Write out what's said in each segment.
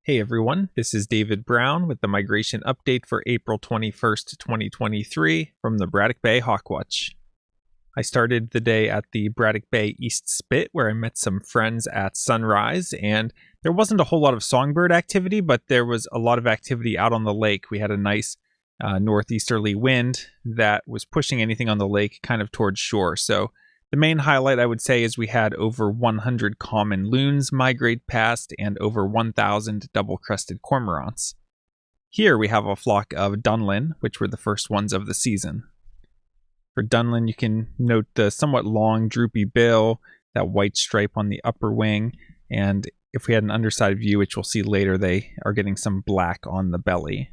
Hey everyone, this is David Brown with the migration update for April 21st, 2023 from the Braddock Bay Hawk Watch. I started the day at the Braddock Bay East Spit where I met some friends at sunrise, and there wasn't a whole lot of songbird activity, but there was a lot of activity out on the lake. We had a nice northeasterly wind that was pushing anything on the lake kind of towards shore, so the main highlight, I would say, is we had over 100 common loons migrate past and over 1,000 double-crested cormorants. Here we have a flock of dunlin, which were the first ones of the season. For dunlin, you can note the somewhat long, droopy bill, that white stripe on the upper wing, and if we had an underside view, which we'll see later, they are getting some black on the belly.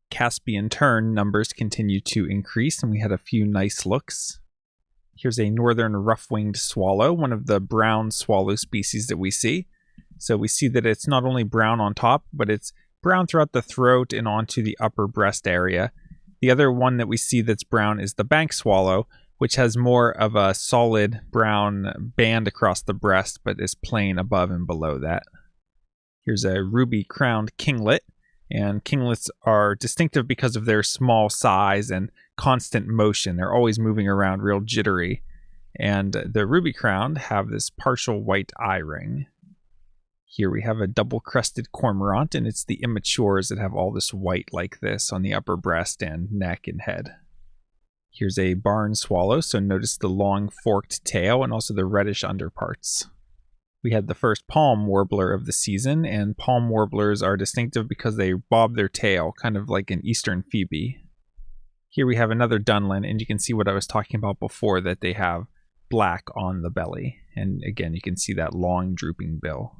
Caspian tern numbers continue to increase, and we had a few nice looks. Here's a northern rough-winged swallow, one of the brown swallow species that we see. So we see that it's not only brown on top, but it's brown throughout the throat and onto the upper breast area. The other one that we see that's brown is the bank swallow, which has more of a solid brown band across the breast, but is plain above and below that. Here's a ruby-crowned kinglet, and kinglets are distinctive because of their small size and constant motion. They're always moving around real jittery. And the ruby-crowned have this partial white eye ring. Here we have a double-crested cormorant, and it's the immatures that have all this white like this on the upper breast and neck and head. Here's a barn swallow, so notice the long forked tail and also the reddish underparts. We had the first palm warbler of the season, and palm warblers are distinctive because they bob their tail, kind of like an eastern phoebe. Here we have another dunlin, and you can see what I was talking about before, that they have black on the belly. And again, you can see that long drooping bill.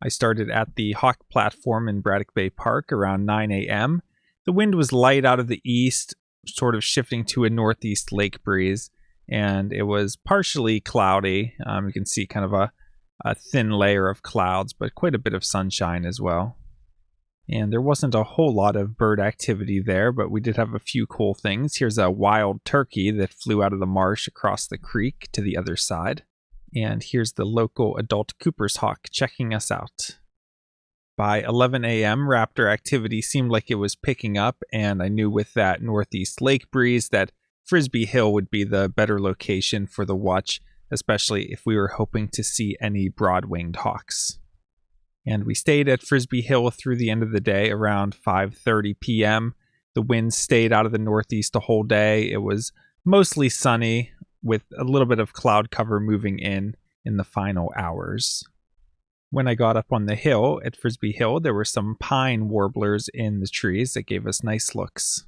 I started at the hawk platform in Braddock Bay Park around 9 a.m. The wind was light out of the east, sort of shifting to a northeast lake breeze, and it was partially cloudy. You can see kind of a thin layer of clouds, but quite a bit of sunshine as well. And there wasn't a whole lot of bird activity there, but we did have a few cool things. Here's a wild turkey that flew out of the marsh across the creek to the other side. And here's the local adult Cooper's hawk checking us out. By 11 a.m., raptor activity seemed like it was picking up, and I knew with that northeast lake breeze that Frisbee Hill would be the better location for the watch, especially if we were hoping to see any broad-winged hawks. And we stayed at Frisbee Hill through the end of the day around 5:30 p.m. The wind stayed out of the northeast the whole day. It was mostly sunny with a little bit of cloud cover moving in the final hours. When I got up on the hill at Frisbee Hill, there were some pine warblers in the trees that gave us nice looks.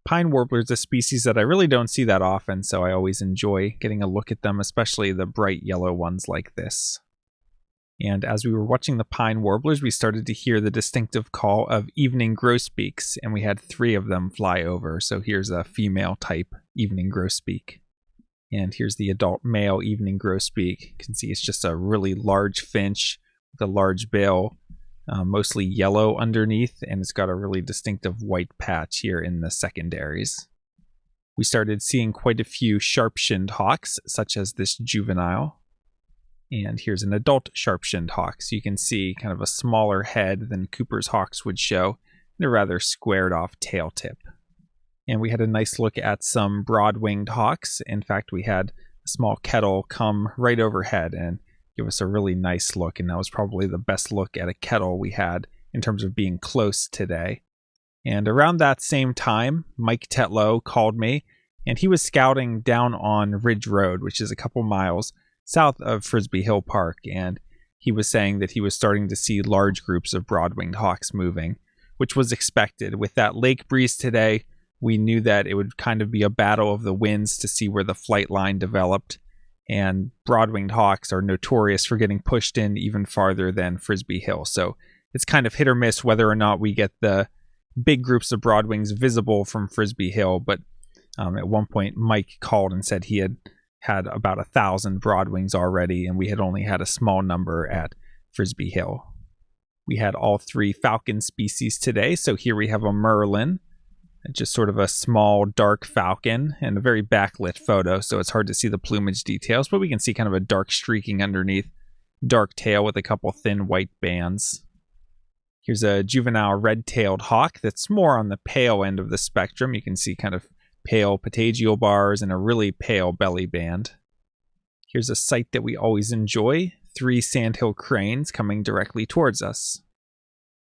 Pine warbler is a species that I really don't see that often, so I always enjoy getting a look at them, especially the bright yellow ones like this. And as we were watching the pine warblers, we started to hear the distinctive call of evening grosbeaks, and we had 3 of them fly over. So here's a female type evening grosbeak. And here's the adult male evening grosbeak. You can see it's just a really large finch with a large bill, mostly yellow underneath, and it's got a really distinctive white patch here in the secondaries. We started seeing quite a few sharp-shinned hawks, such as this juvenile. And here's an adult sharp-shinned hawk. So you can see kind of a smaller head than Cooper's hawks would show, and a rather squared-off tail tip. And we had a nice look at some broad-winged hawks. In fact, we had a small kettle come right overhead and give us a really nice look, and that was probably the best look at a kettle we had in terms of being close today. And around that same time, Mike Tetlow called me, and he was scouting down on Ridge Road, which is a couple miles south of Frisbee Hill Park, and he was saying that he was starting to see large groups of broad-winged hawks moving, which was expected. With that lake breeze today, we knew that it would kind of be a battle of the winds to see where the flight line developed, and broad-winged hawks are notorious for getting pushed in even farther than Frisbee Hill, so it's kind of hit or miss whether or not we get the big groups of broadwings visible from Frisbee Hill, but at one point Mike called and said he had about 1,000 broadwings already, and we had only had a small number at Frisbee Hill. We had all 3 falcon species today, so here we have a merlin, just sort of a small dark falcon, and a very backlit photo, so it's hard to see the plumage details, but we can see kind of a dark streaking underneath, dark tail with a couple thin white bands. Here's a juvenile red-tailed hawk that's more on the pale end of the spectrum. You can see kind of pale patagial bars and a really pale belly band. Here's a sight that we always enjoy, 3 sandhill cranes coming directly towards us.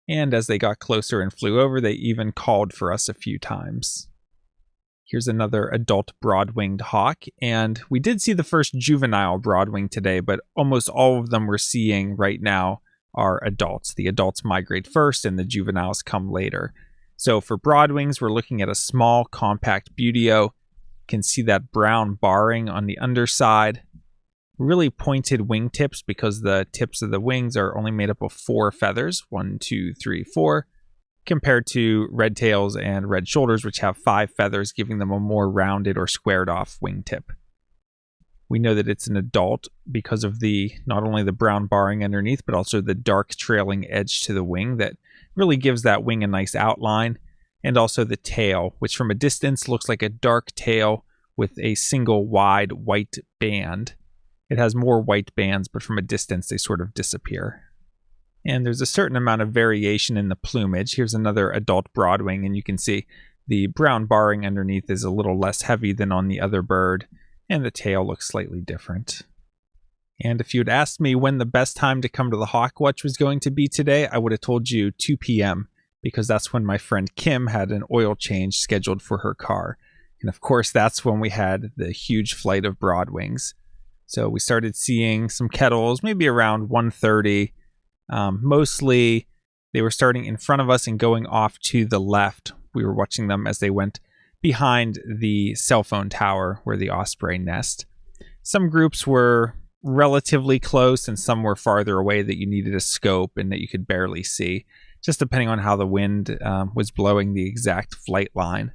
And as they got closer and flew over, they even called for us a few times. Here's another adult broad-winged hawk, and we did see the first juvenile broadwing today, but almost all of them we're seeing right now are adults. The adults migrate first and the juveniles come later. So for broadwings, we're looking at a small, compact buteo. You can see that brown barring on the underside. Really pointed wingtips because the tips of the wings are only made up of 4 feathers, 1, 2, 3, 4, compared to red tails and red shoulders, which have 5 feathers, giving them a more rounded or squared off wingtip. We know that it's an adult because of not only the brown barring underneath, but also the dark trailing edge to the wing that really gives that wing a nice outline, and also the tail, which from a distance looks like a dark tail with a single wide white band. It has more white bands, but from a distance they sort of disappear. And there's a certain amount of variation in the plumage. Here's another adult broadwing, and you can see the brown barring underneath is a little less heavy than on the other bird, and the tail looks slightly different. And if you had asked me when the best time to come to the Hawk Watch was going to be today, I would have told you 2 p.m., because that's when my friend Kim had an oil change scheduled for her car. And of course, that's when we had the huge flight of broadwings. So we started seeing some kettles, maybe around 1:30. Mostly, they were starting in front of us and going off to the left. We were watching them as they went behind the cell phone tower where the osprey nest. Some groups were relatively close and some were farther away that you needed a scope and that you could barely see, just depending on how the wind was blowing the exact flight line.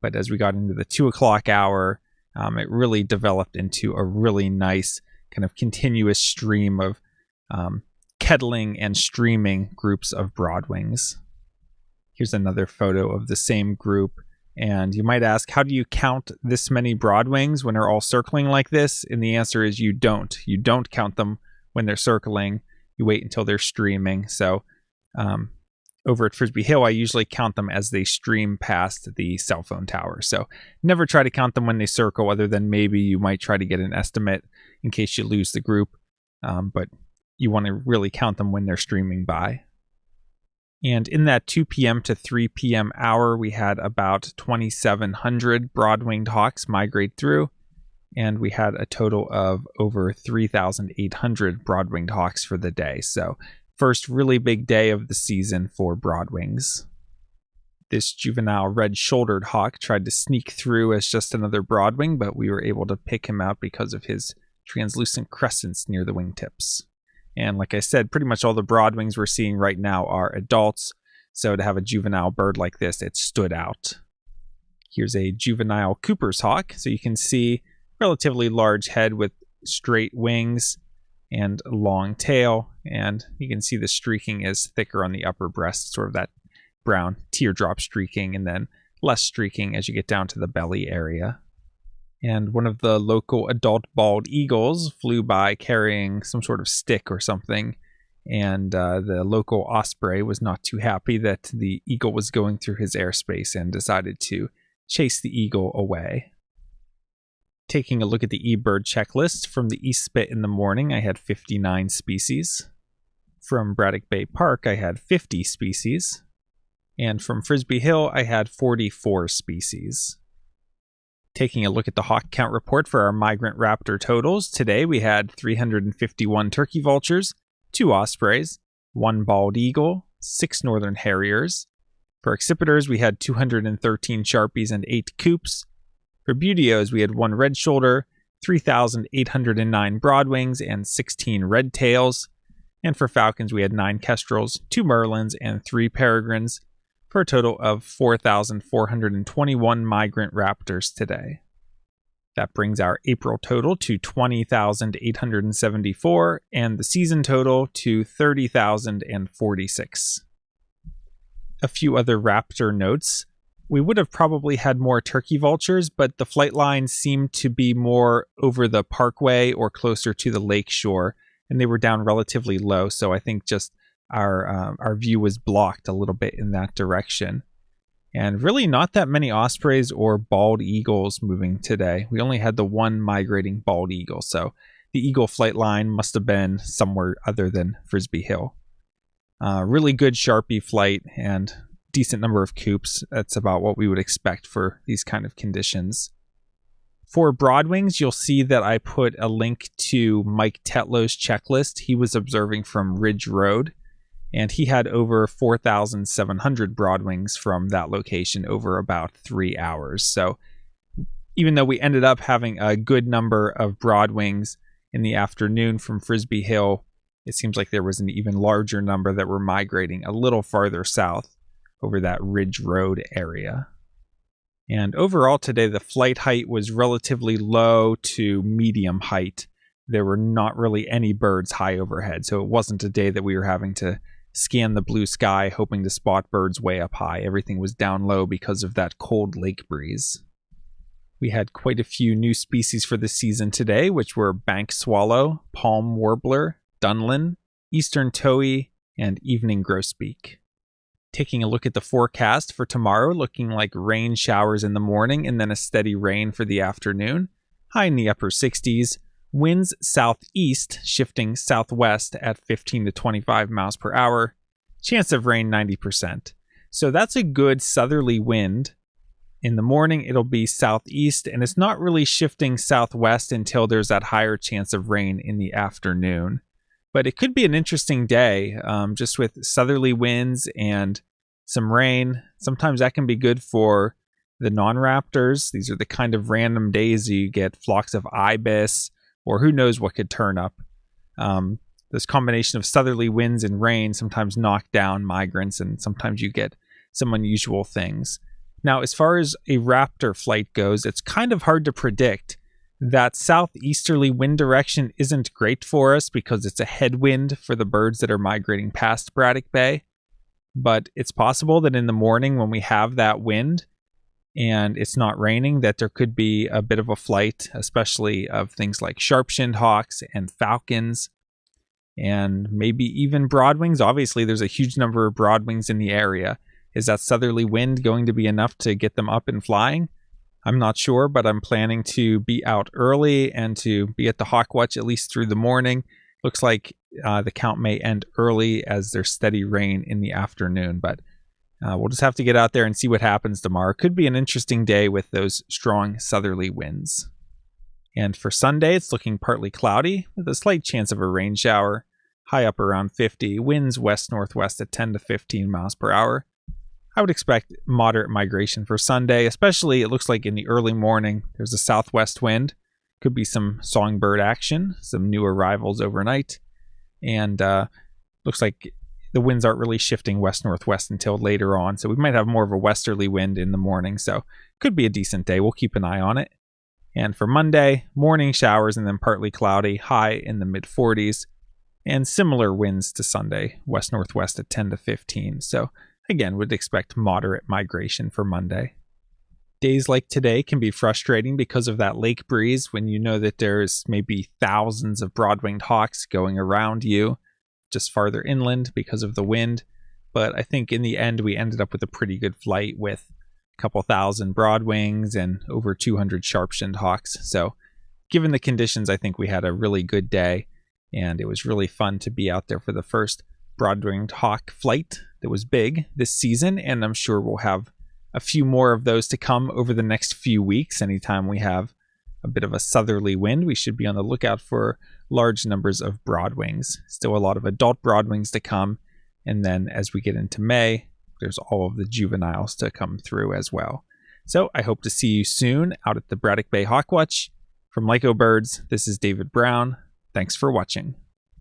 But as we got into the 2 o'clock hour, it really developed into a really nice kind of continuous stream of kettling and streaming groups of broadwings. Here's another photo of the same group. And you might ask, how do you count this many broadwings when they're all circling like this? And the answer is you don't. You don't count them when they're circling. You wait until they're streaming. So over at Frisbee Hill, I usually count them as they stream past the cell phone tower. So never try to count them when they circle, other than maybe you might try to get an estimate in case you lose the group. But you want to really count them when they're streaming by. And in that 2 p.m. to 3 p.m. hour, we had about 2,700 broad-winged hawks migrate through, and we had a total of over 3,800 broad-winged hawks for the day. So first really big day of the season for broadwings. This juvenile red-shouldered hawk tried to sneak through as just another broadwing, but we were able to pick him out because of his translucent crescents near the wingtips. And like I said, pretty much all the broadwings we're seeing right now are adults. So to have a juvenile bird like this, it stood out. Here's a juvenile Cooper's hawk. So you can see relatively large head with straight wings and long tail. And you can see the streaking is thicker on the upper breast, sort of that brown teardrop streaking, and then less streaking as you get down to the belly area. And one of the local adult bald eagles flew by carrying some sort of stick or something. And the local osprey was not too happy that the eagle was going through his airspace and decided to chase the eagle away. Taking a look at the eBird checklist, from the East Spit in the morning, I had 59 species. From Braddock Bay Park, I had 50 species. And from Frisbee Hill, I had 44 species. Taking a look at the HawkCount report for our migrant raptor totals, today we had 351 turkey vultures, 2 ospreys, 1 bald eagle, 6 northern harriers. For accipiters, we had 213 sharpies and 8 coops. For buteos, we had 1 red shoulder, 3,809 broadwings, and 16 red tails. And for falcons, we had 9 kestrels, 2 merlins, and 3 peregrines, for a total of 4,421 migrant raptors today. That brings our April total to 20,874 and the season total to 30,046. A few other raptor notes. We would have probably had more turkey vultures, but the flight lines seemed to be more over the parkway or closer to the lake shore, and they were down relatively low, so I think just our view was blocked a little bit in that direction. And really not that many ospreys or bald eagles moving today. We only had the one migrating bald eagle, so the eagle flight line must have been somewhere other than Frisbee Hill. Really good Sharpie flight and decent number of coops. That's about what we would expect for these kind of conditions. For Broadwings, you'll see that I put a link to Mike Tetlow's checklist. He was observing from Ridge Road, and he had over 4,700 Broadwings from that location over about 3 hours. So even though we ended up having a good number of Broadwings in the afternoon from Frisbee Hill, it seems like there was an even larger number that were migrating a little farther south over that Ridge Road area. And overall today, the flight height was relatively low to medium height. There were not really any birds high overhead, so it wasn't a day that we were having to scan the blue sky hoping to spot birds way up high. Everything was down low because of that cold lake breeze. We had quite a few new species for the season today, which were bank swallow, palm warbler, dunlin, eastern towhee, and evening grosbeak. Taking a look at the forecast for tomorrow, looking like rain showers in the morning and then a steady rain for the afternoon. High in the upper 60s. Winds southeast, shifting southwest at 15 to 25 miles per hour. Chance of rain 90%. So that's a good southerly wind. In the morning, it'll be southeast, and it's not really shifting southwest until there's that higher chance of rain in the afternoon. But it could be an interesting day, just with southerly winds and some rain. Sometimes that can be good for the non-raptors. These are the kind of random days you get flocks of ibis, or who knows what could turn up. This combination of southerly winds and rain sometimes knock down migrants, and sometimes you get some unusual things. Now, as far as a raptor flight goes, it's kind of hard to predict. That southeasterly wind direction isn't great for us because it's a headwind for the birds that are migrating past Braddock Bay. But it's possible that in the morning when we have that wind and it's not raining, that there could be a bit of a flight, especially of things like sharp-shinned hawks and falcons and maybe even broadwings. Obviously, there's a huge number of broadwings in the area. Is that southerly wind going to be enough to get them up and flying? I'm not sure, but I'm planning to be out early and to be at the Hawk Watch at least through the morning. Looks like the count may end early as there's steady rain in the afternoon, but we'll just have to get out there and see what happens tomorrow. Could be an interesting day with those strong southerly winds. And for Sunday, it's looking partly cloudy with a slight chance of a rain shower, high up around 50, winds west-northwest at 10 to 15 miles per hour. I would expect moderate migration for Sunday, especially it looks like in the early morning. There's a southwest wind. Could be some songbird action, some new arrivals overnight. And looks like the winds aren't really shifting west-northwest until later on. So we might have more of a westerly wind in the morning. So could be a decent day. We'll keep an eye on it. And for Monday, morning showers and then partly cloudy, high in the mid-40s. And similar winds to Sunday, west-northwest at 10 to 15. So again, would expect moderate migration for Monday. Days like today can be frustrating because of that lake breeze when you know that there's maybe thousands of broad-winged hawks going around you just farther inland because of the wind. But I think in the end, we ended up with a pretty good flight with a couple thousand broadwings and over 200 sharp-shinned hawks. So given the conditions, I think we had a really good day, and it was really fun to be out there for the first broad-winged hawk flight that was big this season, and I'm sure we'll have a few more of those to come over the next few weeks. Anytime we have a bit of a southerly wind, we should be on the lookout for large numbers of broadwings. Still a lot of adult broadwings to come, and then as we get into May, there's all of the juveniles to come through as well. So I hope to see you soon out at the Braddock Bay Hawk Watch. From Lyco Birds, this is David Brown. Thanks for watching.